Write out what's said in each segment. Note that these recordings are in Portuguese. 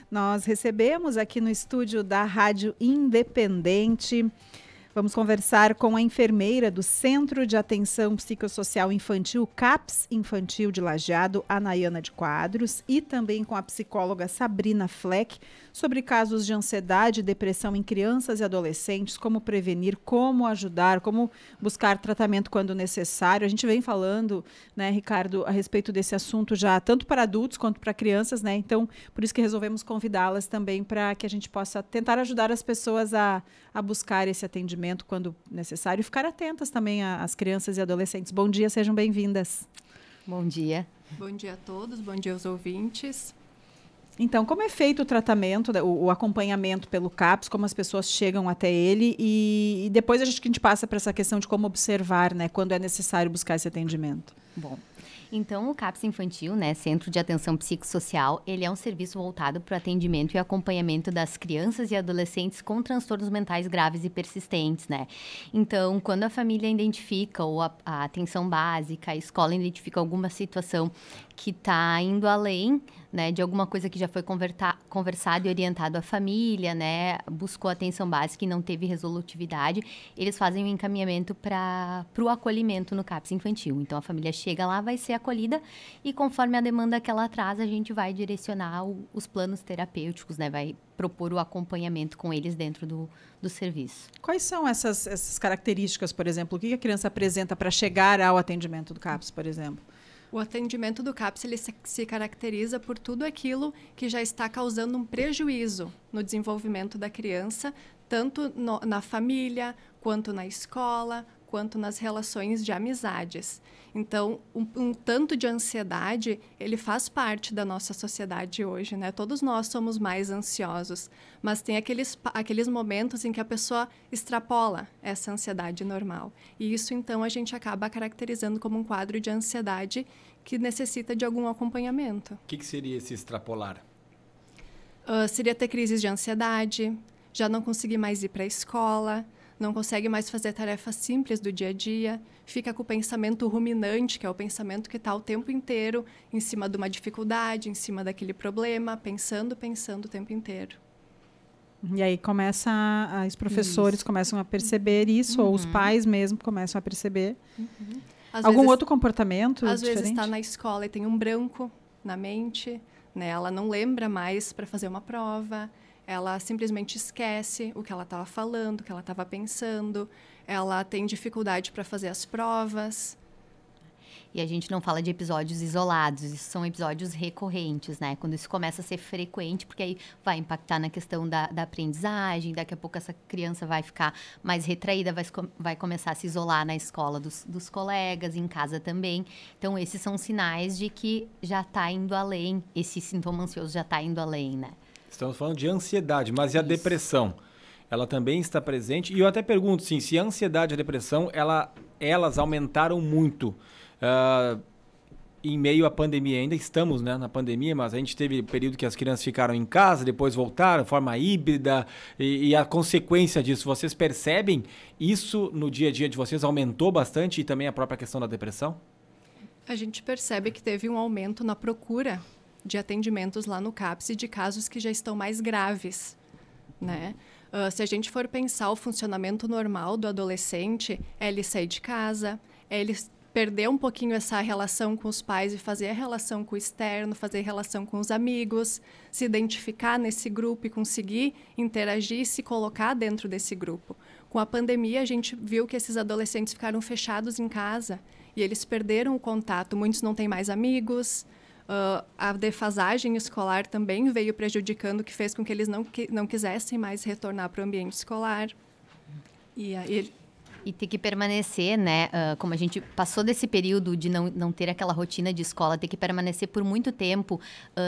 Nós recebemos aqui no estúdio da Rádio Independente. Vamos conversar com a enfermeira do Centro de Atenção Psicossocial Infantil, CAPS Infantil de Lajeado, a Nayana de Quadros, e também com a psicóloga Sabrina Fleck, sobre casos de ansiedade e depressão em crianças e adolescentes, como prevenir, como ajudar, como buscar tratamento quando necessário. A gente vem falando, né, Ricardo, a respeito desse assunto já, tanto para adultos quanto para crianças, né? Então, por isso que resolvemos convidá-las também para que a gente possa tentar ajudar as pessoas a buscar esse atendimento quando necessário e ficar atentas também às crianças e adolescentes. Bom dia, sejam bem-vindas. Bom dia. Bom dia a todos, bom dia aos ouvintes. Então, como é feito o tratamento, o acompanhamento pelo CAPS, como as pessoas chegam até ele e depois a gente passa para essa questão de como observar, né, quando é necessário buscar esse atendimento. Bom, então o CAPS Infantil, né, Centro de Atenção Psicossocial, ele é um serviço voltado para o atendimento e acompanhamento das crianças e adolescentes com transtornos mentais graves e persistentes, né? Então, quando a família identifica ou a atenção básica, a escola identifica alguma situação que está indo além, né, de alguma coisa que já foi conversado e orientado à família, né, buscou atenção básica e não teve resolutividade, eles fazem um encaminhamento para o acolhimento no CAPS Infantil. Então, a família chega lá, vai ser acolhida e conforme a demanda que ela traz, a gente vai direcionar os planos terapêuticos, né, vai propor o acompanhamento com eles dentro do serviço. Quais são essas características, por exemplo? O que a criança apresenta para chegar ao atendimento do CAPS, por exemplo? O atendimento do CAPS ele se caracteriza por tudo aquilo que já está causando um prejuízo no desenvolvimento da criança, tanto na família, quanto na escola, quanto nas relações de amizades. Então, um tanto de ansiedade, ele faz parte da nossa sociedade hoje, né? Todos nós somos mais ansiosos, mas tem aqueles momentos em que a pessoa extrapola essa ansiedade normal. E isso, então, a gente acaba caracterizando como um quadro de ansiedade que necessita de algum acompanhamento. O que seria esse extrapolar? Seria ter crises de ansiedade, já não conseguir mais ir para a escola, não consegue mais fazer tarefas simples do dia a dia, fica com o pensamento ruminante, que é o pensamento que está o tempo inteiro em cima de uma dificuldade, em cima daquele problema, pensando o tempo inteiro. E aí os professores começam a perceber isso, ou os pais mesmo começam a perceber. Algum outro comportamento às diferente? Vezes está na escola e tem um branco na mente, né? Ela não lembra mais para fazer uma prova, ela simplesmente esquece o que ela estava falando, o que ela estava pensando, ela tem dificuldade para fazer as provas. E a gente não fala de episódios isolados, isso são episódios recorrentes, né? Quando isso começa a ser frequente, porque aí vai impactar na questão da aprendizagem, daqui a pouco essa criança vai ficar mais retraída, vai começar a se isolar na escola dos colegas, em casa também. Então, esses são sinais de que já está indo além, esse sintoma ansioso já está indo além, né? Estamos falando de ansiedade, mas e a depressão? Ela também está presente? E eu até pergunto, sim, se a ansiedade e a depressão, elas aumentaram muito em meio à pandemia. Ainda estamos, né, na pandemia, mas a gente teve período que as crianças ficaram em casa, depois voltaram, de forma híbrida, e a consequência disso, vocês percebem isso no dia a dia de vocês? Aumentou bastante e também a própria questão da depressão? A gente percebe que teve um aumento na procura de atendimentos lá no CAPS e de casos que já estão mais graves, né? Se a gente for pensar o funcionamento normal do adolescente, é ele sair de casa, é ele perder um pouquinho essa relação com os pais e fazer a relação com o externo, fazer a relação com os amigos, se identificar nesse grupo e conseguir interagir e se colocar dentro desse grupo. Com a pandemia, a gente viu que esses adolescentes ficaram fechados em casa e eles perderam o contato. Muitos não têm mais amigos. A defasagem escolar também veio prejudicando, que fez com que eles não quisessem mais retornar para o ambiente escolar. E ter que permanecer, né? Como a gente passou desse período de não ter aquela rotina de escola, ter que permanecer por muito tempo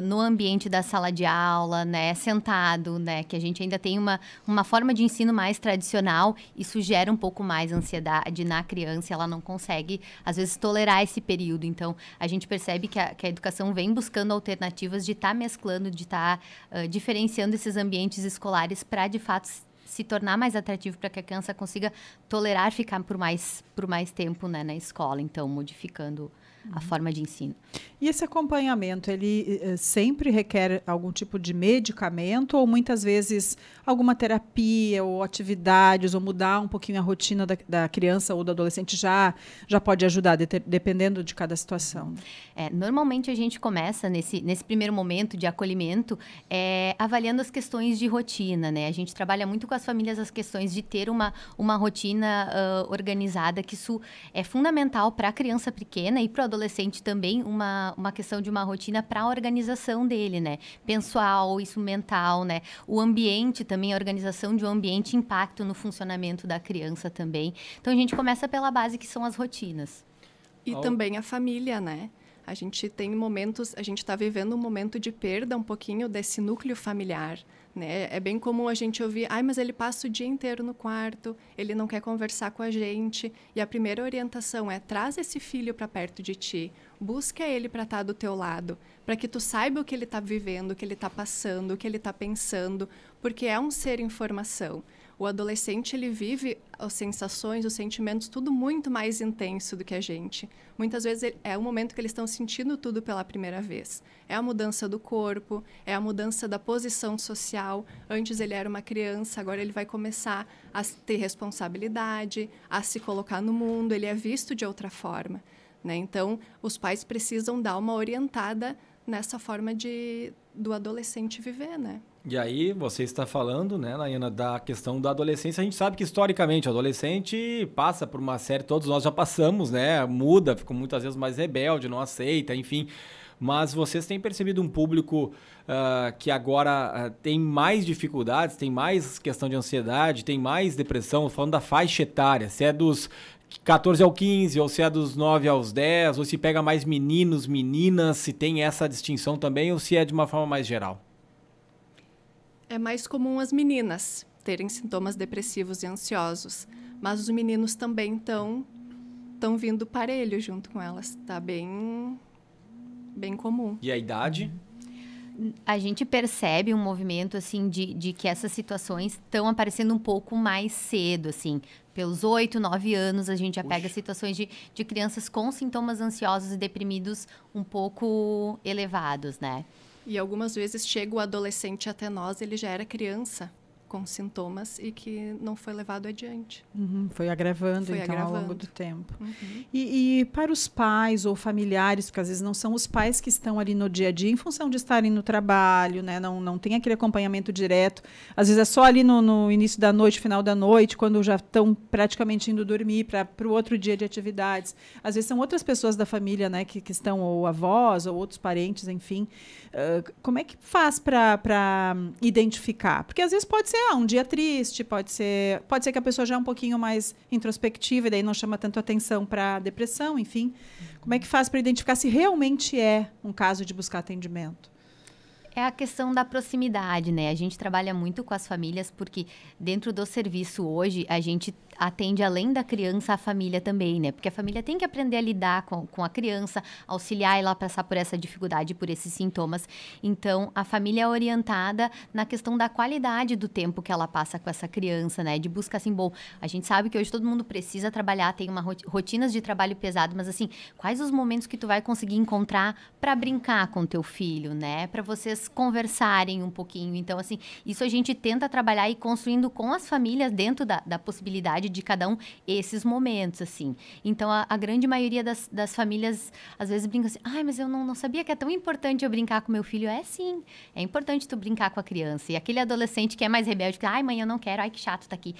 no ambiente da sala de aula, né? Sentado, né? Que a gente ainda tem uma forma de ensino mais tradicional. Isso gera um pouco mais ansiedade na criança. Ela não consegue, às vezes, tolerar esse período. Então, a gente percebe que a educação vem buscando alternativas de estar mesclando, de estar diferenciando esses ambientes escolares para, de fato, se tornar mais atrativo para que a criança consiga tolerar ficar por mais tempo, né, na escola. Então, modificando a forma de ensino. E esse acompanhamento, ele sempre requer algum tipo de medicamento ou muitas vezes alguma terapia ou atividades ou mudar um pouquinho a rotina da criança ou do adolescente já pode ajudar, dependendo de cada situação? Normalmente a gente começa nesse primeiro momento de acolhimento avaliando as questões de rotina, né? A gente trabalha muito com as famílias as questões de ter uma rotina organizada, que isso é fundamental para a criança pequena e para o adolescente também, uma questão de uma rotina para a organização dele, né? Pessoal, isso mental, né? O ambiente também, a organização de um ambiente, impacto no funcionamento da criança também. Então, a gente começa pela base, que são as rotinas. E também a família, né? A gente tem momentos, a gente está vivendo um momento de perda um pouquinho desse núcleo familiar, né? É bem comum a gente ouvir, mas ele passa o dia inteiro no quarto, ele não quer conversar com a gente. E a primeira orientação é, traz esse filho para perto de ti, busca ele para estar do teu lado, para que tu saiba o que ele está vivendo, o que ele está passando, o que ele está pensando, porque é um ser em formação. O adolescente, ele vive as sensações, os sentimentos, tudo muito mais intenso do que a gente. Muitas vezes é o momento que eles estão sentindo tudo pela primeira vez. É a mudança do corpo, é a mudança da posição social. Antes ele era uma criança, agora ele vai começar a ter responsabilidade, a se colocar no mundo, ele é visto de outra forma, né? Então, os pais precisam dar uma orientada nessa forma do adolescente viver, né? E aí, você está falando, né, Nayana, da questão da adolescência. A gente sabe que, historicamente, o adolescente passa por uma série, todos nós já passamos, né? Muda, fica muitas vezes mais rebelde, não aceita, enfim. Mas vocês têm percebido um público que agora tem mais dificuldades, tem mais questão de ansiedade, tem mais depressão, falando da faixa etária, se é dos 14 ao 15, ou se é dos 9 aos 10, ou se pega mais meninos, meninas, se tem essa distinção também, ou se é de uma forma mais geral? É mais comum as meninas terem sintomas depressivos e ansiosos, mas os meninos também estão vindo parelho junto com elas. Está bem comum. E a idade? A gente percebe um movimento, assim, de que essas situações estão aparecendo um pouco mais cedo, assim. Pelos 8, 9 anos, a gente já pega situações de crianças com sintomas ansiosos e deprimidos um pouco elevados, né? E algumas vezes chega o adolescente até nós, ele já era criança com sintomas e que não foi levado adiante. Foi agravando, ao longo do tempo. E para os pais ou familiares, porque às vezes não são os pais que estão ali no dia a dia, em função de estarem no trabalho, né? Não tem aquele acompanhamento direto. Às vezes é só ali no início da noite, final da noite, quando já estão praticamente indo dormir para o outro dia de atividades. Às vezes são outras pessoas da família, né, que estão, ou avós, ou outros parentes, enfim. Como é que faz para identificar? Porque às vezes pode ser um dia triste, pode ser que a pessoa já é um pouquinho mais introspectiva e daí não chama tanto atenção para a depressão, enfim. Como é que faz para identificar se realmente é um caso de buscar atendimento? É a questão da proximidade, né? A gente trabalha muito com as famílias porque dentro do serviço hoje a gente atende além da criança a família também, né? Porque a família tem que aprender a lidar com a criança, auxiliar ela a passar por essa dificuldade, por esses sintomas. Então, a família é orientada na questão da qualidade do tempo que ela passa com essa criança, né? De busca assim, bom, a gente sabe que hoje todo mundo precisa trabalhar, tem uma rotinas de trabalho pesado, mas assim, quais os momentos que tu vai conseguir encontrar para brincar com teu filho, né? Para vocês conversarem um pouquinho. Então, assim, isso a gente tenta trabalhar e construindo com as famílias dentro da possibilidade de cada um esses momentos, assim. Então, a grande maioria das famílias, às vezes, brinca assim, mas eu não sabia que é tão importante eu brincar com meu filho. É, sim. É importante tu brincar com a criança. E aquele adolescente que é mais rebelde, que, mãe, eu não quero, que chato tá aqui.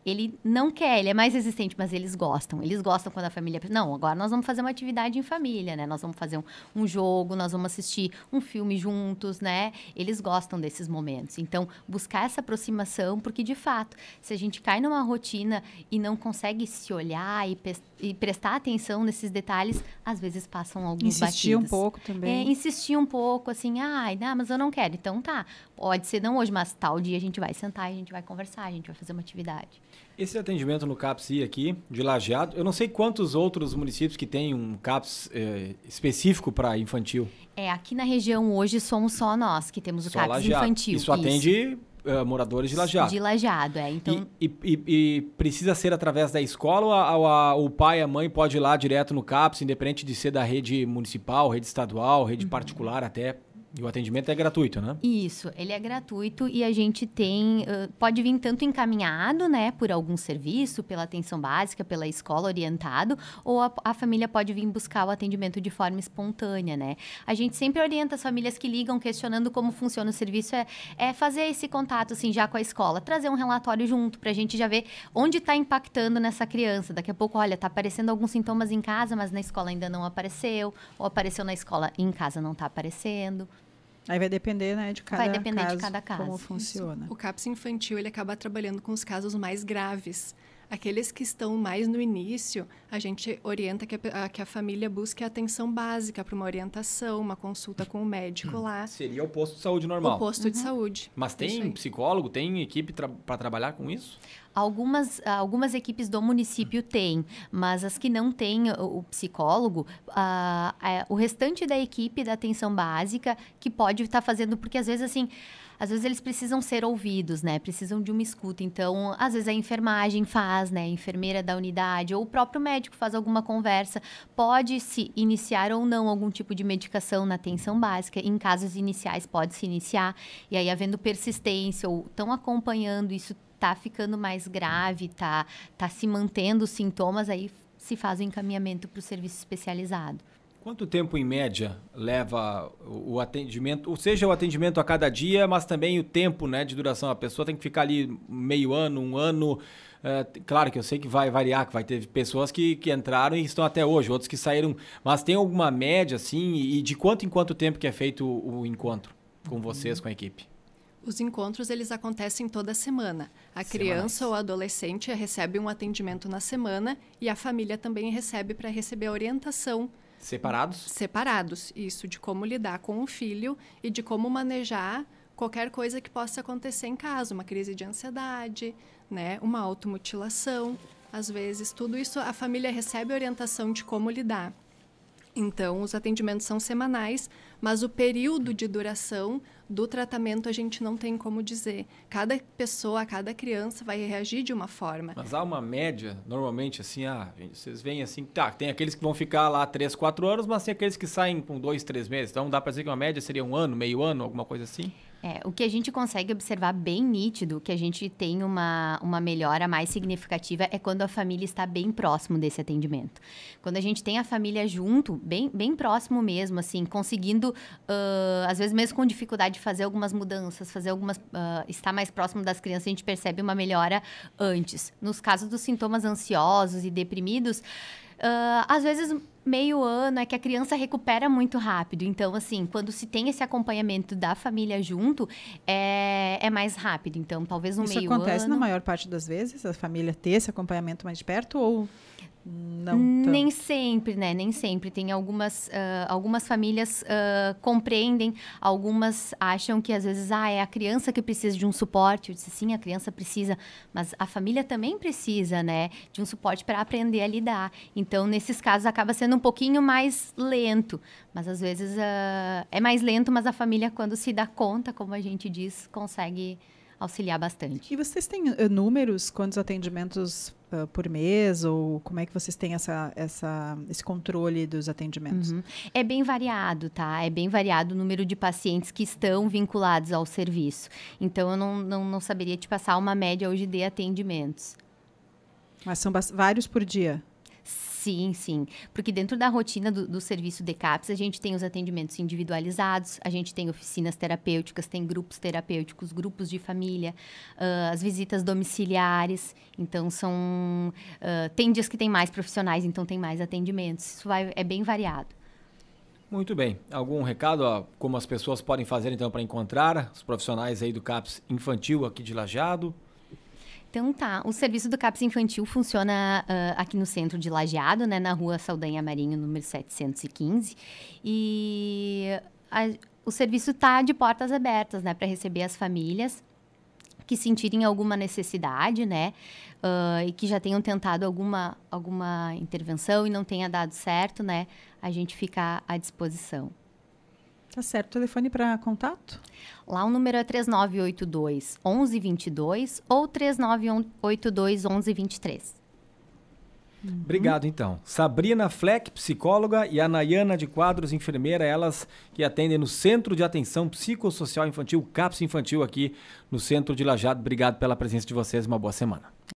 Ele não quer, ele é mais resistente, mas eles gostam. Eles gostam quando a família... Não, agora nós vamos fazer uma atividade em família, né? Nós vamos fazer um jogo, nós vamos assistir um filme juntos, né? Eles gostam desses momentos. Então, buscar essa aproximação, porque, de fato, se a gente cai numa rotina e não consegue se olhar e prestar atenção nesses detalhes, às vezes passam alguns batidos. Insistir um pouco também. Insistir um pouco, assim, mas eu não quero. Então, tá, pode ser não hoje, mas tal dia a gente vai sentar, a gente vai conversar, a gente vai fazer uma atividade. Esse atendimento no CAPS-I aqui, de Lajeado, eu não sei quantos outros municípios que têm um CAPS específico para infantil. Aqui na região hoje somos só nós que temos o CAPS Lajeado. infantil. Isso atende moradores de Lajeado. De Lajeado, então... E precisa ser através da escola ou o pai e a mãe pode ir lá direto no CAPS, independente de ser da rede municipal, rede estadual, rede particular até... E o atendimento é gratuito, né? Isso, ele é gratuito e a gente tem, pode vir tanto encaminhado, né, por algum serviço, pela atenção básica, pela escola orientado, ou a família pode vir buscar o atendimento de forma espontânea, né? A gente sempre orienta as famílias que ligam questionando como funciona o serviço, é fazer esse contato, assim, já com a escola, trazer um relatório junto pra gente já ver onde tá impactando nessa criança. Daqui a pouco, olha, tá aparecendo alguns sintomas em casa, mas na escola ainda não apareceu, ou apareceu na escola e em casa não tá aparecendo. Aí vai depender, né, de cada caso, como funciona. Isso. O CAPS infantil, ele acaba trabalhando com os casos mais graves. Aqueles que estão mais no início, a gente orienta que a família busque atenção básica para uma orientação, uma consulta com o médico lá. Seria o posto de saúde normal. O posto de saúde. Mas tem psicólogo, tem equipe para trabalhar com isso? Algumas equipes do município têm, mas as que não têm o psicólogo, o restante da equipe da atenção básica que pode estar fazendo, porque às vezes eles precisam ser ouvidos, né? Precisam de uma escuta. Então, às vezes a enfermagem faz, né? A enfermeira da unidade ou o próprio médico faz alguma conversa. Pode-se iniciar ou não algum tipo de medicação na atenção básica. Em casos iniciais, pode-se iniciar. E aí, havendo persistência ou estão acompanhando isso, tá ficando mais grave, tá se mantendo os sintomas, aí se faz o encaminhamento para o serviço especializado. Quanto tempo, em média, leva o atendimento, ou seja, o atendimento a cada dia, mas também o tempo, né, de duração? A pessoa tem que ficar ali meio ano, um ano. Claro que eu sei que vai variar, que vai ter pessoas que entraram e estão até hoje, outros que saíram. Mas tem alguma média, assim, e de quanto em quanto tempo que é feito o encontro com vocês, com a equipe? Os encontros, eles acontecem toda semana. A criança ou adolescente recebe um atendimento na semana e a família também recebe para receber a orientação. Separados? Separados, isso, de como lidar com o filho e de como manejar qualquer coisa que possa acontecer em casa, uma crise de ansiedade, né, uma automutilação. Às vezes, tudo isso a família recebe orientação de como lidar. Então, os atendimentos são semanais, mas o período de duração do tratamento a gente não tem como dizer. Cada pessoa, cada criança vai reagir de uma forma. Mas há uma média, normalmente, assim, vocês veem assim, tem aqueles que vão ficar lá 3, 4 anos, mas tem aqueles que saem com 2, 3 meses. Então, dá para dizer que uma média seria um ano, meio ano, alguma coisa assim? O que a gente consegue observar bem nítido, que a gente tem uma melhora mais significativa, é quando a família está bem próximo desse atendimento. Quando a gente tem a família junto, bem próximo mesmo, assim, conseguindo, às vezes mesmo com dificuldade de fazer algumas mudanças, estar mais próximo das crianças, a gente percebe uma melhora antes. Nos casos dos sintomas ansiosos e deprimidos, às vezes meio ano é que a criança recupera muito rápido. Então, assim, quando se tem esse acompanhamento da família junto, é mais rápido. Então, talvez meio ano... Isso acontece na maior parte das vezes, a família ter esse acompanhamento mais de perto ou... Não nem sempre, né? Nem sempre. Tem algumas famílias compreendem, algumas acham que às vezes é a criança que precisa de um suporte. Eu disse, sim, a criança precisa, mas a família também precisa, né? De um suporte para aprender a lidar. Então, nesses casos, acaba sendo um pouquinho mais lento. Mas às vezes é mais lento, mas a família, quando se dá conta, como a gente diz, consegue auxiliar bastante. E vocês têm números, quantos atendimentos por mês, ou como é que vocês têm esse controle dos atendimentos? É bem variado, tá? É bem variado o número de pacientes que estão vinculados ao serviço. Então, eu não saberia te passar uma média hoje de atendimentos. Mas são vários por dia? Sim. Porque dentro da rotina do serviço de CAPS, a gente tem os atendimentos individualizados, a gente tem oficinas terapêuticas, tem grupos terapêuticos, grupos de família, as visitas domiciliares. Então, tem dias que tem mais profissionais, então tem mais atendimentos. Isso é bem variado. Muito bem. Algum recado, como as pessoas podem fazer, então, para encontrar os profissionais aí do CAPS infantil aqui de Lajeado? Então o serviço do CAPS infantil funciona aqui no centro de Lajeado, né, na rua Saldanha Marinho, número 715, e o serviço está de portas abertas, né, para receber as famílias que sentirem alguma necessidade, né, e que já tenham tentado alguma intervenção e não tenha dado certo, né, a gente fica à disposição. Tá certo. Telefone para contato? Lá o número é 3982 1122 ou 3982 1123. Obrigado, então. Sabrina Fleck, psicóloga, e a Nayana de Quadros, enfermeira, elas que atendem no Centro de Atenção Psicossocial Infantil, CAPS Infantil, aqui no centro de Lajeado. Obrigado pela presença de vocês, uma boa semana.